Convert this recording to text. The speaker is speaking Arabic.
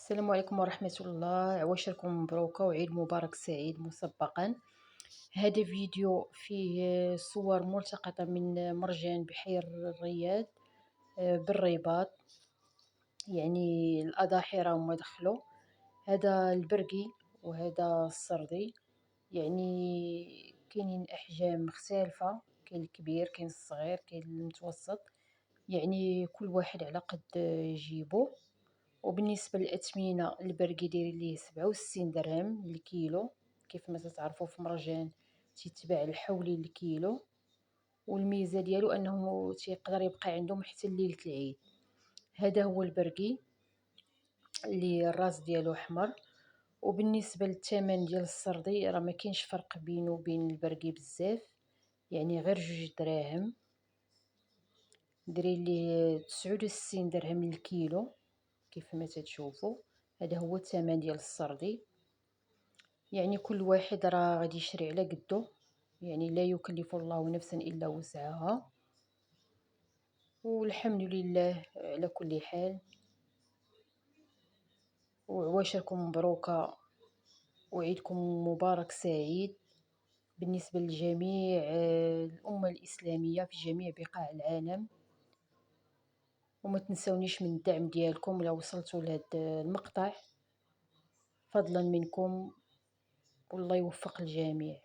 السلام عليكم ورحمة الله، عواشركم مبروكة وعيد مبارك سعيد مسبقا. هذا فيديو فيه صور ملتقطة من مرجان بحير الرياد بالرباط. يعني الأضاحي راهم دخلوا، هذا البرقي وهذا السردي. يعني كاينين أحجام مختلفة، كاين الكبير كاين الصغير كاين المتوسط، يعني كل واحد على قد جيبو. وبالنسبة للأثمنة البرقي دايرين ليه 67 درهم الكيلو، كيف ما تتعرفوا في مرجان تيتباع الحولي الكيلو. والميزة ديالو أنه تيقدر يبقى عندهم حتى ليلة العيد. هذا هو البرقي اللي الراس ديالو أحمر. وبالنسبة للثمن ديال السردي راه ما كاينش فرق بينه وبين البرقي بزاف، يعني غير 2 دراهم، دايرين ليه 69 درهم الكيلو كيف ما تتشوفوا. هذا هو الثمن ديال السردي. يعني كل واحد راه غادي يشري على قدو، يعني لا يكلف الله نفسا الا وسعها. والحمد لله على كل حال، وعواشركم مبروكة وعيدكم مبارك سعيد بالنسبة لجميع الأمة الإسلامية في جميع بقاع العالم. وما تنسونيش من الدعم ديالكم لو وصلتوا لهذا المقطع، فضلا منكم، والله يوفق الجميع.